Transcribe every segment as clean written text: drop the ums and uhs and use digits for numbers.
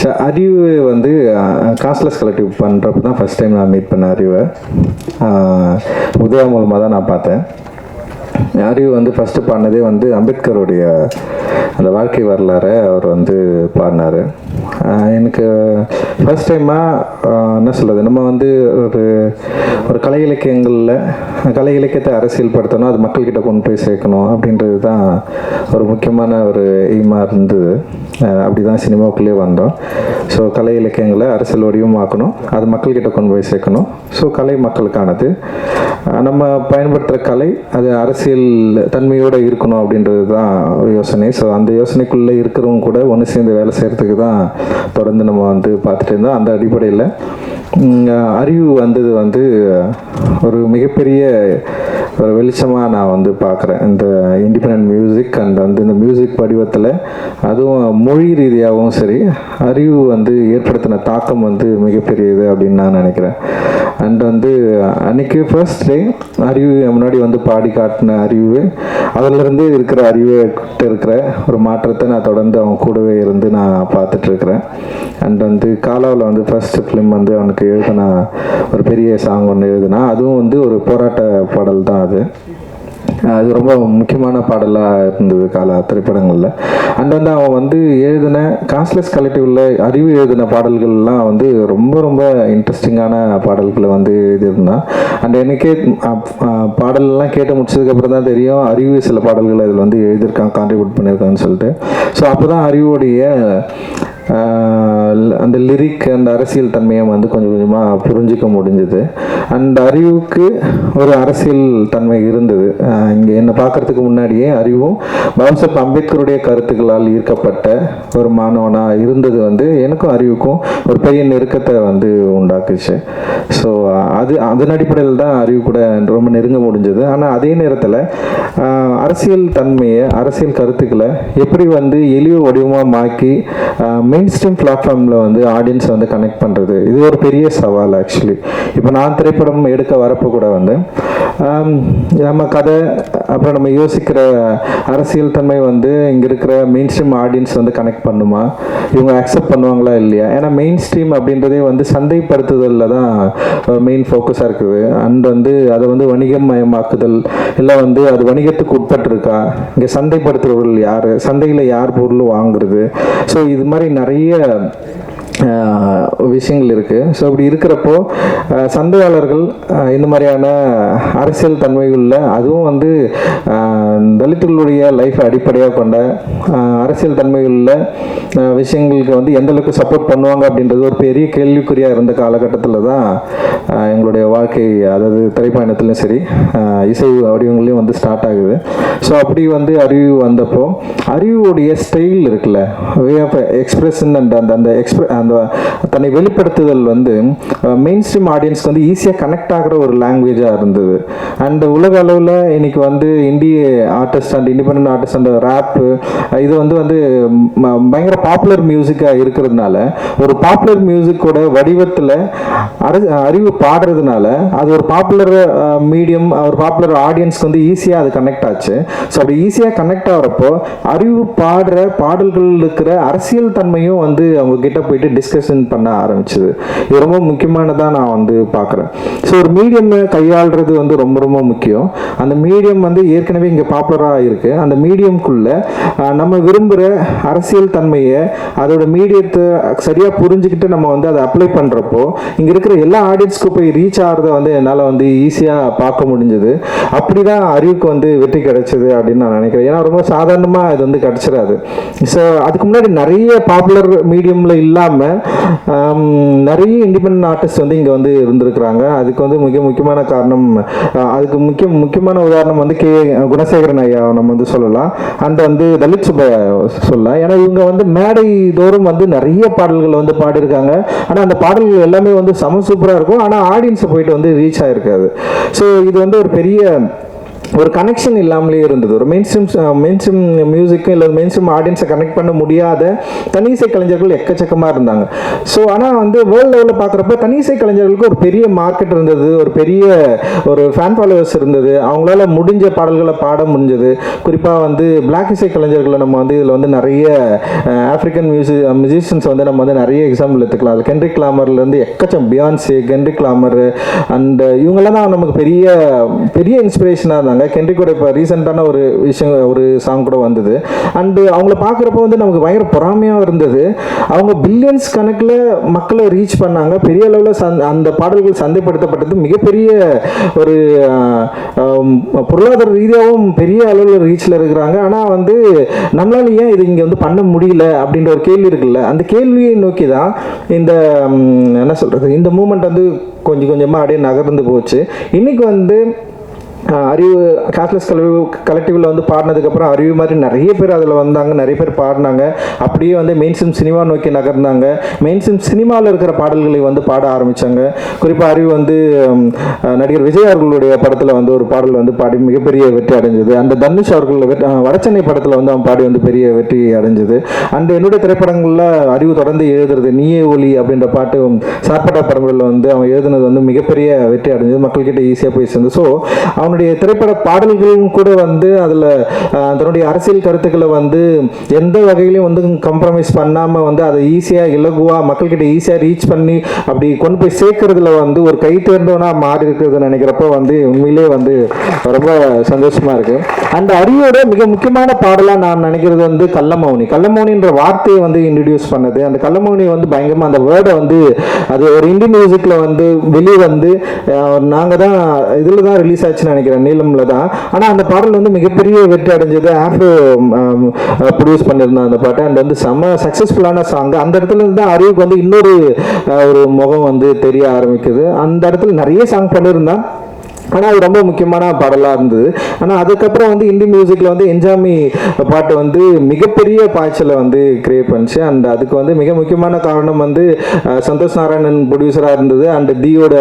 So அறிவு வந்து costless collective பண்ணுறப்ப தான் ஃபஸ்ட் டைம் நான் மீட் பண்ண அறிவை உதயா மூலமாக தான் நான் பார்த்தேன். அறிவு வந்து ஃபஸ்ட்டு பாடினதே வந்து அம்பேத்கருடைய அந்த வாழ்க்கை வரலாறை அவர் வந்து பாடினார். எனக்கு ஃபஸ்ட் டைமாக என்ன சொல்கிறது, நம்ம வந்து ஒரு கலை இலக்கியத்தை அரசியல் படுத்தணும், அது மக்கள்கிட்ட கொண்டு போய் சேர்க்கணும் அப்படின்றது தான் ஒரு முக்கியமான ஒரு எய்மாக இருந்தது. அப்படி தான் சினிமாவுக்குள்ளேயே வந்தோம். ஸோ கலை இலக்கியங்களை அரசியல் வடிவமாக்கணும், அது மக்கள்கிட்ட கொண்டு போய் சேர்க்கணும். ஸோ கலை மக்களுக்கானது, நம்ம பயன்படுத்துகிற கலை அது அரசியல் தன்மையோடு இருக்கணும் அப்படின்றது தான் யோசனை. ஸோ அந்த யோசனைக்குள்ளே இருக்கிறவங்க கூட ஒன்று சேர்ந்து வேலை செய்கிறதுக்கு தான் தொடர்ந்து நம்ம வந்து பார்த்துட்டு இருந்தோம். அந்த அடிப்படையில் அறிவு வந்தது வந்து ஒரு மிகப்பெரிய ஒரு வெளிச்சமாக நான் வந்து பார்க்குறேன். இந்த இண்டிபெண்ட் மியூசிக் அண்ட் வந்து இந்த மியூசிக் வடிவத்தில், அதுவும் மொழி ரீதியாகவும் சரி, அறிவு வந்து ஏற்படுத்தின தாக்கம் வந்து மிகப்பெரியது அப்படின்னு நான் நினைக்கிறேன். அண்ட் வந்து அன்றைக்கி ஃபர்ஸ்ட் டே அறிவு முன்னாடி வந்து பாடி காட்டின அறிவு, அதிலிருந்து இருக்கிற அறிவுகிட்ட இருக்கிற ஒரு மாற்றத்தை நான் தொடர்ந்து அவன் கூடவே இருந்து நான் பார்த்துட்ருக்குறேன். அண்ட் வந்து காலாவில் வந்து ஃபர்ஸ்ட் ஃபிலிம் வந்து அவனுக்கு எழுதினா ஒரு பெரிய சாங் ஒன்று எழுதுனா, அதுவும் வந்து ஒரு போராட்ட பாடல் தான். அது ரொம்ப முக்கியமான பாடலாக இருந்தது காலா திரைப்படங்களில். அண்ட் வந்து அவன் வந்து எழுதின காஸ்ட்லெஸ் கலெக்டிவில் அறிவு எழுதின பாடல்கள்லாம் வந்து ரொம்ப ரொம்ப இன்ட்ரெஸ்டிங்கான பாடல்களை வந்து எழுதியிருந்தான். அண்ட் எனக்கே பாடல்லாம் கேட்டு முடிச்சதுக்கப்புறம் தான் தெரியும் அறிவு சில பாடல்கள் அதில் வந்து எழுதியிருக்கான், கான்ட்ரிபியூட் பண்ணியிருக்கான்னு சொல்லிட்டு. ஸோ அப்போ தான் அறிவுடைய அந்த லிரிக் அந்த அரசியல் தன்மையை வந்து கொஞ்சம் கொஞ்சமாக புரிஞ்சிக்க முடிஞ்சுது. அண்ட் அறிவுக்கு ஒரு அரசியல் தன்மை இருந்தது. இங்கே என்னை பார்க்குறதுக்கு முன்னாடியே அறிவும் பாபாசாஹேப் அம்பேத்கருடைய கருத்துக்களால் ஈர்க்கப்பட்ட ஒரு மாணவனாக இருந்தது வந்து எனக்கும் அறிவுக்கும் ஒரு பெரிய நெருக்கத்தை வந்து உண்டாக்குச்சு. ஸோ அதன் அடிப்படையில் தான் அறிவு கூட ரொம்ப நெருங்க முடிஞ்சது. ஆனால் அதே நேரத்தில் அரசியல் தன்மையை, அரசியல் கருத்துக்களை எப்படி வந்து எளிய வடிவமாக மாக்கி மெயின் ஸ்ட்ரீம் பிளாட்ஃபார்மில் வந்து ஆடியன்ஸை வந்து கனெக்ட் பண்ணுறது, இது ஒரு பெரிய சவால் ஆக்சுவலி. இப்போ நான் திரைப்படம் எடுக்க வரப்போ கூட வந்து நம்ம கதை, அப்புறம் நம்ம யோசிக்கிற அரசியல் தன்மை வந்து இங்கே இருக்கிற மெயின் ஸ்ட்ரீம் ஆடியன்ஸ் வந்து கனெக்ட் பண்ணுமா, இவங்க அக்செப்ட் பண்ணுவாங்களா இல்லையா? ஏன்னா மெயின் ஸ்ட்ரீம் அப்படின்றதே வந்து சந்தைப்படுத்துதலில் தான் மெயின் ஃபோக்கஸாக இருக்குது. அண்ட் வந்து அதை வந்து வணிகமயமாக்குதல், இல்லை வந்து அது வணிகத்துக்கு உட்பட்டிருக்கா, இங்கே சந்தைப்படுத்துகிறவர்கள் யார், சந்தையில் யார் பொருள் வாங்குறது, ஸோ இது மாதிரி நிறைய விஷயங்கள் இருக்குது. ஸோ அப்படி இருக்கிறப்போ சந்தையாளர்கள் இந்த மாதிரியான அரசியல் தன்மைகளில், அதுவும் வந்து தலித்துகளுடைய லைஃப்பை அடிப்படையாக கொண்ட அரசியல் தன்மைகளில் விஷயங்களுக்கு வந்து எந்தளவுக்கு சப்போர்ட் பண்ணுவாங்க அப்படின்றது ஒரு பெரிய கேள்விக்குறியாக இருந்த காலகட்டத்தில் தான் எங்களுடைய வாழ்க்கை, அதாவது திரைப்பயணத்துலையும் சரி இசை வடிவங்களையும் வந்து ஸ்டார்ட் ஆகுது. ஸோ அப்படி வந்து அறிவு வந்தப்போ அறிவுடைய ஸ்டைல் இருக்குல்ல, வே ஆஃப் எக்ஸ்பிரஷன் அண்ட் அந்த தன்னை வெளிப்படுத்துதல் வந்து மெயின் ஸ்ட்ரீம் ஆடியன்ஸ்க்கு வந்து ஈஸியாக கனெக்ட் ஆகிற ஒரு லாங்குவேஜாக இருந்தது. அண்ட் உலக அளவில் இன்னைக்கு வந்து இந்திய ஆர்டிஸ்ட் அண்ட் இண்டிபெண்ட் ஆர்டிஸ்ட் அந்த ரேப்பு இது வந்து பயங்கர பாப்புலர் மியூசிக்காக இருக்கிறதுனால, ஒரு பாப்புலர் மியூசிக்கோட வடிவத்தில் அறிவு பாடுறதுனால அது ஒரு பாப்புலர் மீடியம், ஒரு பாப்புலர் ஆடியன்ஸ்க்கு வந்து ஈஸியாக அது கனெக்ட் ஆச்சு. ஸோ அப்படி ஈஸியாக கனெக்ட் ஆகிறப்போ அறிவு பாடுற பாடல்கள் இருக்கிற அரசியல் தன்மையும் வந்து அவங்க கிட்ட போயிட்டு டிஸ்கஷன் பண்ண ஆரம்பிச்சது. இது ரொம்ப முக்கியமானதாக நான் வந்து பார்க்குறேன். ஸோ ஒரு மீடியம் கையாளுறது வந்து ரொம்ப ரொம்ப முக்கியம். அந்த மீடியம் வந்து ஏற்கனவே இங்கே பாப்புலராக இருக்குது. அந்த மீடியம்குள்ளே நம்ம விரும்புகிற அரசியல் தன்மையை, அதோட மீடியத்தை சரியாக புரிஞ்சுக்கிட்டு நம்ம வந்து அதை அப்ளை பண்ணுறப்போ இங்கே இருக்கிற எல்லா ஆடியன்ஸ்க்கு போய் ரீச் ஆகிறத வந்து என்னால் வந்து ஈஸியாக பார்க்க முடிஞ்சது. அப்படி தான் அறிவுக்கு வந்து வெற்றி கிடைச்சது அப்படின்னு நான் நினைக்கிறேன். ஏன்னா ரொம்ப சாதாரணமாக இது வந்து கிடச்சிடாது. ஸோ அதுக்கு முன்னாடி நிறைய பாப்புலர் மீடியமில் இல்லாமல் நிறைய இண்டிபெண்ட் ஆர்டிஸ்ட் வந்து இங்கே வந்து இருந்திருக்கிறாங்க. அதுக்கு வந்து முக்கியமான காரணம், அதுக்கு முக்கியமான உதாரணம் வந்து குணசேகரன் ஐயா நம்ம வந்து சொல்லலாம். அண்ட் வந்து தலித் சுப்பையா சொல்லலாம். ஏன்னா இவங்க வந்து மேடை தோறும் வந்து நிறைய பாடல்கள் வந்து பாடியிருக்காங்க. ஆனால் அந்த பாடல்கள் எல்லாமே வந்து சம சூப்பராக இருக்கும். ஆனால் ஆடியன்ஸை போயிட்டு வந்து ரீச் ஆகிருக்காது. ஸோ இது வந்து ஒரு பெரிய ஒரு கனெக்ஷன் இல்லாமலே இருந்தது. ஒரு மெயின் ஸ்ட்ரீம் மியூசிக்கும் இல்லை மெயின் ஸ்ட்ரீம் ஆடியன்ஸை கனெக்ட் பண்ண முடியாத தனிசை கலைஞர்கள் எக்கச்சக்கமாக இருந்தாங்க. ஸோ ஆனால் வந்து வேர்ல்டு லெவலில் பார்க்குறப்ப தனிசை கலைஞர்களுக்கு ஒரு பெரிய மார்க்கெட் இருந்தது, ஒரு ஃபேன் ஃபாலோவர்ஸ் இருந்தது, அவங்களால முடிஞ்ச பாடல்களை பாட முடிஞ்சது. குறிப்பாக வந்து பிளாக் இசை கலைஞர்களை நம்ம வந்து இதில் வந்து நிறைய ஆஃப்ரிக்கன் மியூசிஷியன்ஸ் வந்து நம்ம வந்து நிறைய எக்ஸாம்பிள் எடுத்துக்கலாம். அது Kendrick லாமர்லேருந்து Beyoncé, Kendrick La Mer and இவங்கெல்லாம் தான் நமக்கு பெரிய பெரிய இன்ஸ்பிரேஷனாக இருந்தாங்க. கென்ட்ரிக்கோட இப்போ ரீசெண்டான ஒரு சாங் கூட வந்தது. அண்டு அவங்கள பார்க்குறப்ப வந்து நமக்கு பயங்கர பொறாமையாக இருந்தது. அவங்க பில்லியன்ஸ் கணக்கில் மக்களை ரீச் பண்ணாங்க. பெரிய அளவில் அந்த பாடல்கள் சந்தைப்படுத்தப்பட்டது. மிகப்பெரிய ஒரு பொருளாதார ரீதியாகவும் பெரிய அளவில் ரீச்சில் இருக்கிறாங்க. ஆனால் வந்து நம்மளால ஏன் இது இங்கே வந்து பண்ண முடியல அப்படின்ற ஒரு கேள்வி இருக்குல்ல, அந்த கேள்வியை நோக்கி தான் இந்த என்ன சொல்கிறது, இந்த மூமெண்ட் வந்து கொஞ்சம் கொஞ்சமாக அப்படியே நகர்ந்து போச்சு. இன்னைக்கு வந்து அறிவு கேஷ்லெஸ் கலெக்டிவில் வந்து பாடினதுக்கப்புறம் அறிவு மாதிரி நிறைய பேர் அதில் வந்தாங்க, நிறைய பேர் பாடினாங்க. அப்படியே வந்து மெயின் ஸ்ட்ரீம் சினிமா நோக்கி நகர்ந்தாங்க. மெயின் ஸ்ட்ரீம் சினிமாவில் இருக்கிற பாடல்களை வந்து பாட ஆரம்பித்தாங்க. குறிப்பாக அறிவு வந்து நடிகர் விஜய் அவர்களுடைய படத்தில் வந்து ஒரு பாடல் வந்து பாடி மிகப்பெரிய வெற்றி அடைஞ்சது. அந்த தனுஷ் அவர்கள் வடச்சென்னை படத்தில் வந்து அவன் பாடி வந்து பெரிய வெற்றி அடைஞ்சது. அண்ட் என்னுடைய திரைப்படங்களில் அறிவு தொடர்ந்து எழுதுறது நீயே ஒலி அப்படின்ற பாட்டு சார்பட்டா பரம்பரையில் வந்து அவன் எழுதுனது வந்து மிகப்பெரிய வெற்றி அடைஞ்சது, மக்கள்கிட்ட ஈஸியாக போய் சேர்ந்து. ஸோ அவனுடைய திரைப்பட பாடல்களும் கூட வந்து அதில் தன்னுடைய அரசியல் கருத்துக்களை வந்து எந்த வகையிலையும் வந்து கம்ப்ரமைஸ் பண்ணாமல் வந்து அதை ஈஸியாக இலகுவாக மக்கள்கிட்ட ஈஸியாக ரீச் பண்ணி அப்படி கொண்டு போய் சேர்க்கறதுல வந்து ஒரு கை தேர்ந்தவனாக மாறி இருக்கிறது நினைக்கிறப்போ வந்து உண்மையிலே வந்து ரொம்ப சந்தோஷமாக இருக்குது. அந்த அறிவோட மிக முக்கியமான பாடலாக நான் நினைக்கிறது வந்து கள்ளமௌனின்ற வார்த்தையை வந்து இன்ட்ரடியூஸ் பண்ணது. அந்த கள்ளமௌனி வந்து பயங்கரமாக அந்த வேர்டை வந்து அது ஒரு இந்தி மியூசிக்கில் வந்து வெளியே வந்து நாங்கள் தான் இதில் தான் ரிலீஸ் ஆச்சுன்னு நினைக்கிறேன், நீளம்ல தான். ஆனால் அந்த பாடல் வந்து மிகப்பெரிய வெற்றி அடைஞ்சது. ஆஃப்ரோ ப்ரொடியூஸ் பண்ணியிருந்தோம் அந்த பாட்டை. அண்ட் வந்து செம்ம சக்ஸஸ்ஃபுல்லான சாங். அந்த இடத்துல இருந்து தான் அறிவுக்கு வந்து இன்னொரு ஒரு முகம் வந்து தெரிய ஆரம்பிக்குது. அந்த இடத்துல நிறைய சாங் பண்ணியிருந்தான், ஆனால் அது ரொம்ப முக்கியமான பாடலாக இருந்தது. ஆனால் அதுக்கப்புறம் வந்து இந்தி மியூசிக்கில் வந்து என்ஜாமி பாட்டு வந்து மிகப்பெரிய பாய்ச்சலை வந்து கிரியேட் பண்ணிச்சு. அண்ட் அதுக்கு வந்து மிக முக்கியமான காரணம் வந்து சந்தோஷ் நாராயணன் ப்ரொடியூசராக இருந்தது. அண்ட் தீயோட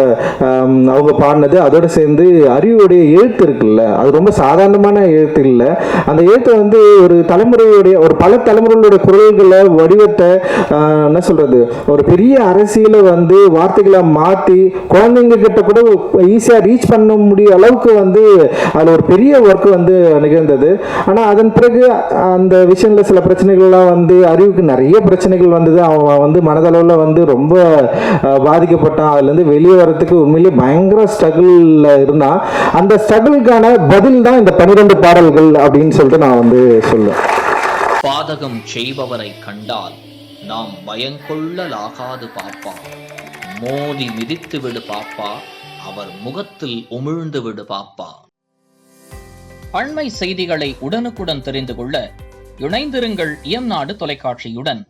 அவங்க பாடினது. அதோடு சேர்ந்து அறிவுடைய எழுத்து இருக்குல்ல, அது ரொம்ப சாதாரணமான எழுத்து இல்லை. அந்த எழுத்தை வந்து ஒரு பல தலைமுறைகளுடைய குரல்களை வடிவத்தை என்ன சொல்கிறது, ஒரு பெரிய அரசியலை வந்து வார்த்தைகளை மாற்றி குழந்தைங்க கிட்ட கூட ஈஸியாக ரீச் பண்ண முடிய அளவுக்கு வந்து அதில் ஒரு பெரிய ஒர்க் வந்து நிகழ்ந்தது. ஆனால் அதன் பிறகு அந்த விஷயத்தில் சில பிரச்சனைகள்லாம் வந்து அறிவுக்கு நிறைய பிரச்சனைகள் வந்தது. அவன் வந்து மனதளவில் வந்து ரொம்ப பாதிக்கப்பட்டான். அதுலேருந்து வெளியே வரத்துக்கு உண்மையிலேயே பயங்கர ஸ்ட்ரகிளில் இருந்தான். அந்த ஸ்ட்ரகிளுக்கான பதில் தான் இந்த 12 பாடல்கள் அப்படின்னு சொல்லிட்டு நான் வந்து சொல்லுவேன். பாதகம் செய்பவரை கண்டால் நாம் பயங்கொள்ளலாகாது பாப்பா, மோதி மிதித்து விடு பாப்பா, அவர் முகத்தில் உமிழ்ந்து விடு பாப்பா. அண்மை செய்திகளை உடனுக்குடன் தெரிந்து கொள்ள இணைந்திருங்கள் இயம்நாடு தொலைக்காட்சியுடன்.